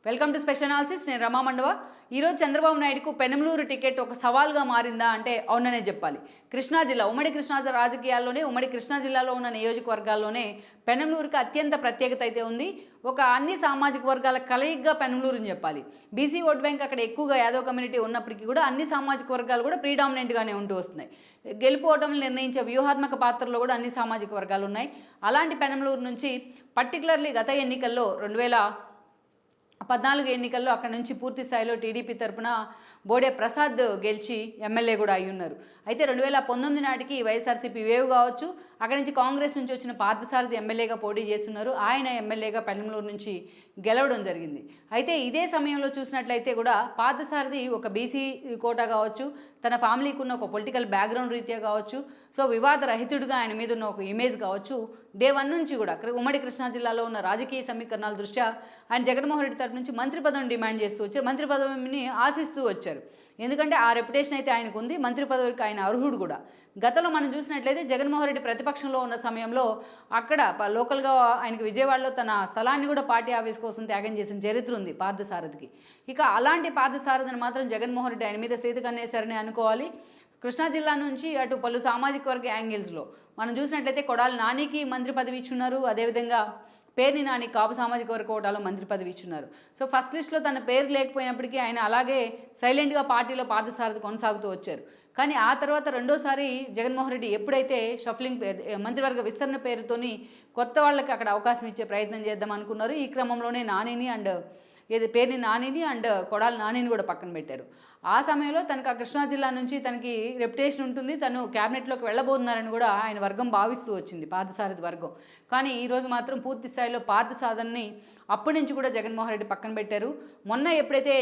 Welcome to special analysis. నేను రమా మండవ. ఈరోజు చంద్రబాబు నాయుడుకు పెనమలూరు టికెట్ ఒక సవాల్గా మారిందా అంటే అవుననే చెప్పాలి. కృష్ణా జిల్లా ఉమ్మడి కృష్ణా రాజకీయాల్లోనే ఉమ్మడి కృష్ణా జిల్లాలో ఉన్న నియోజకవర్గాల్లోనే పెనమలూరుకి అత్యంత ప్రత్యేకత అయితే ఉంది. ఒక అన్ని సామాజిక వర్గాల కలయికగా పెనమలూరు అని చెప్పాలి. బీసీ ఓట్ బ్యాంక్ అక్కడ ఎక్కువగా యాదవ్ కమ్యూనిటీ ఉన్నప్పటికీ కూడా అన్ని సామాజిక వర్గాలు కూడా ప్రీడామినెంట్గానే ఉంటూ వస్తున్నాయి. గెలుపు ఓటములు నిర్ణయించే వ్యూహాత్మక పాత్రలో కూడా అన్ని సామాజిక వర్గాలు ఉన్నాయి. అలాంటి పెనమలూరు నుంచి పర్టికులర్లీ గత ఎన్నికల్లో 2014 ఎన్నికల్లో అక్కడ నుంచి పూర్తి స్థాయిలో టీడీపీ తరపున బోడే ప్రసాద్ గెలిచి ఎమ్మెల్యే కూడా అయి ఉన్నారు. అయితే 2019 నాటికి వైఎస్ఆర్సీపీ వేవ్ కావచ్చు, అక్కడి నుంచి కాంగ్రెస్ నుంచి వచ్చిన పార్థసారథి ఎమ్మెల్యేగా పోటీ చేస్తున్నారు. ఆయన ఎమ్మెల్యేగా పెనమలూరు నుంచి గెలవడం జరిగింది. అయితే ఇదే సమయంలో చూసినట్లయితే కూడా పార్థసారథి ఒక బీసీ కోటా కావచ్చు, తన ఫ్యామిలీకి ఉన్న ఒక పొలిటికల్ బ్యాక్గ్రౌండ్ రీత్యా కావచ్చు, సో వివాద రహితుడిగా ఆయన మీద ఉన్న ఒక ఇమేజ్ కావచ్చు, డే 1 నుంచి కూడా ఉమ్మడి కృష్ణా జిల్లాలో ఉన్న రాజకీయ సమీకరణాల దృష్ట్యా ఆయన జగన్మోహన్ రెడ్డి తరపు నుంచి మంత్రి పదవిని డిమాండ్ చేస్తూ వచ్చారు. మంత్రి పదవిని ఆశిస్తూ వచ్చారు. ఎందుకంటే ఆ రెప్యుటేషన్ అయితే ఆయనకు ఉంది. మంత్రి పదవికి ఆయన అర్హుడు కూడా. గతంలో మనం చూసినట్లయితే జగన్మోహన్ రెడ్డి ప్రతిపక్షంలో ఉన్న సమయంలో అక్కడ లోకల్గా ఆయనకి విజయవాడలో తన స్థలాన్ని కూడా పార్టీ ఆఫీస్ కోసం త్యాగం చేసిన చరిత్ర ఉంది పార్థసారథికి. ఇక అలాంటి పార్థసారథిని మాత్రం జగన్మోహన్ రెడ్డి ఆయన మీద సేతుకన్నేశారని అనుకోవాలి. కృష్ణా జిల్లా నుంచి అటు పలు సామాజిక వర్గ యాంగిల్స్లో మనం చూసినట్లయితే కొడాలి నానికి మంత్రి పదవి ఇచ్చున్నారు. అదేవిధంగా పేర్ని నాని కాపు సామాజిక వర్గ కోటాలో మంత్రి పదవి ఇచ్చున్నారు. సో ఫస్ట్ లిస్ట్లో తన పేరు లేకపోయినప్పటికీ ఆయన అలాగే సైలెంట్గా పార్టీలో పార్థసారథి కొనసాగుతూ వచ్చారు. కానీ ఆ తర్వాత రెండోసారి జగన్మోహన్ రెడ్డి ఎప్పుడైతే షఫ్లింగ్ మంత్రివర్గ విస్తరణ పేరుతోని కొత్త వాళ్ళకి అక్కడ అవకాశం ఇచ్చే ప్రయత్నం చేద్దాం అనుకున్నారు. ఈ క్రమంలోనే నానిని పేరుని నానిని కొడాలి నానిని కూడా పక్కన పెట్టారు. ఆ సమయంలో తనకు ఆ కృష్ణా జిల్లా నుంచి తనకి రెప్యుటేషన్ ఉంటుంది, తను క్యాబినెట్లోకి వెళ్ళబోతున్నారని కూడా ఆయన వర్గం భావిస్తూ వచ్చింది, పార్థసారథి వర్గం. కానీ ఈరోజు మాత్రం పూర్తి స్థాయిలో పార్థసారథిని అప్పటి నుంచి కూడా జగన్మోహన్ రెడ్డి పక్కన పెట్టారు. మొన్న ఎప్పుడైతే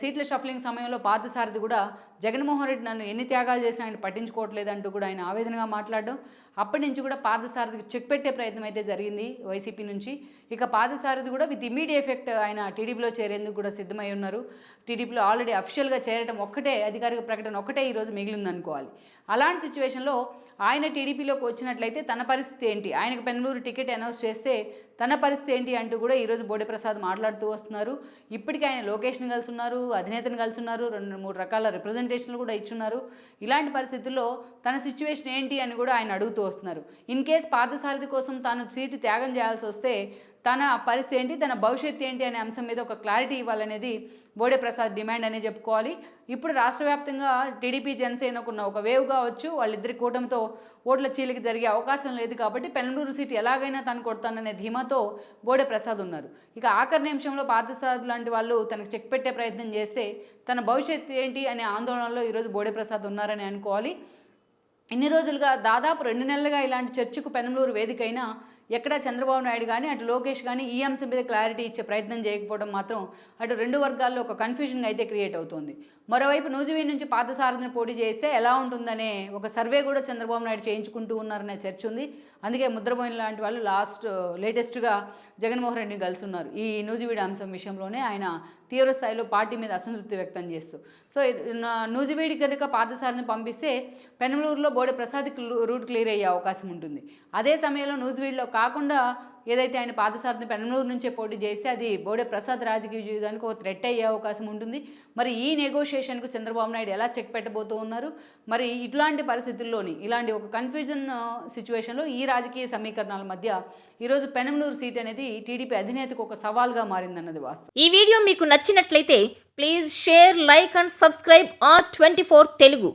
సీట్ల షఫ్లింగ్ సమయంలో పార్థసారథి కూడా జగన్మోహన్ రెడ్డి నన్ను ఎన్ని త్యాగాలు చేసినా ఆయన పట్టించుకోవట్లేదంటూ కూడా ఆయన ఆవేదనగా మాట్లాడడం, అప్పటి నుంచి కూడా పార్థసారథికి చెక్ పెట్టే ప్రయత్నం అయితే జరిగింది వైసీపీ నుంచి. ఇక పార్థసారథి కూడా విత్ ఇమీడియట్ ఎఫెక్ట్ ఆయన టీడీపీలో చేరేందుకు కూడా సిద్ధమై ఉన్నారు. టీడీపీలో ఆల్రెడీ అఫిషియల్గా చేరడం ఒక్కటే, అధికారిక ప్రకటన ఒక్కటే ఈరోజు మిగిలిందనుకోవాలి. అలాంటి సిచ్యువేషన్లో ఆయన టీడీపీలోకి వచ్చినట్లయితే తన పరిస్థితి ఏంటి, ఆయనకు పెనమలూరు టికెట్ అనౌన్స్ చేస్తే తన పరిస్థితి ఏంటి అంటూ కూడా ఈరోజు బోడే ప్రసాద్ మాట్లాడుతూ వస్తున్నారు. ఇప్పటికీ ఆయన లోకేష్ని కలిసి ఉన్నారు, అధినేతను కలిసి ఉన్నారు, 2-3 రకాల రిప్రజెంటేషన్లు కూడా ఇచ్చున్నారు. ఇలాంటి పరిస్థితుల్లో తన సిచ్యువేషన్ ఏంటి అని కూడా ఆయన అడుగుతూ వస్తున్నారు. ఇన్ కేస్ పార్థసారథి కోసం తాను సీటు త్యాగం చేయాల్సి వస్తే తన పరిస్థితి ఏంటి, తన భవిష్యత్తు ఏంటి అనే అంశం మీద ఒక క్లారిటీ ఇవ్వాలనేది బోడే ప్రసాద్ డిమాండ్ అనే చెప్పుకోవాలి. ఇప్పుడు రాష్ట్ర వ్యాప్తంగా టీడీపీ జనసేనకున్న ఒక వేవ్ కావచ్చు, వాళ్ళిద్దరి కూటమితో ఓట్ల చీలిక జరిగే అవకాశం లేదు కాబట్టి పెనమలూరు సీటు ఎలాగైనా తను కొడతాననే ధీమాతో బోడే ప్రసాద్ ఉన్నారు. ఇక ఆఖరి నిమిషంలో పార్థసారథి లాంటి వాళ్ళు తనకు చెక్ పెట్టే ప్రయత్నం చేస్తే తన భవిష్యత్తు ఏంటి అనే ఆందోళనలో ఈరోజు బోడే ప్రసాద్ ఉన్నారని అనుకోవాలి. ఇన్ని రోజులుగా దాదాపు 2 నెలలుగా ఇలాంటి చర్చకు పెనమలూరు వేదికైనా ఎక్కడ చంద్రబాబు నాయుడు కానీ అటు లోకేష్ కానీ ఈ అంశం మీద క్లారిటీ ఇచ్చే ప్రయత్నం చేయకపోవడం మాత్రం అటు 2 వర్గాల్లో ఒక కన్ఫ్యూజన్ అయితే క్రియేట్ అవుతుంది. మరోవైపు నూజివీడు నుంచి పార్థసారథిని పోటీ చేస్తే ఎలా ఉంటుందనే ఒక సర్వే కూడా చంద్రబాబు నాయుడు చేయించుకుంటూ ఉన్నారనే చర్చ ఉంది. అందుకే ముద్రబోయిన లాంటి వాళ్ళు లేటెస్ట్గా జగన్మోహన్ రెడ్డిని కలిసి ఉన్నారు. ఈ నూజివీడు అంశం విషయంలోనే ఆయన తీవ్ర స్థాయిలో పార్టీ మీద అసంతృప్తి వ్యక్తం చేస్తూ. సో నూజివీడి కనుక పార్థసారథిని పంపిస్తే పెనమలూరులో బోడే ప్రసాద్కి రూట్ క్లియర్ అయ్యే అవకాశం ఉంటుంది. అదే సమయంలో నూజివీడులో కాకుండా ఏదైతే ఆయన పార్థసారథిని పెనమలూరు నుంచే పోటీ చేస్తే అది బోడే ప్రసాద్ రాజకీయ జీవితానికి ఒక థ్రెట్ అయ్యే అవకాశం ఉంటుంది. మరి ఈ నెగోషియేషన్కు చంద్రబాబు నాయుడు ఎలా చెక్ పెట్టబోతూ ఉన్నారు? మరి ఇట్లాంటి పరిస్థితుల్లోని ఇలాంటి ఒక కన్ఫ్యూజన్ సిచ్యువేషన్లో ఈ రాజకీయ సమీకరణాల మధ్య ఈరోజు పెనమలూరు సీట్ అనేది టీడీపీ అధినేతకు ఒక సవాల్గా మారిందన్నది వాస్తవం. ఈ వీడియో మీకు నచ్చినట్లయితే please share, like and subscribe R24 Telugu.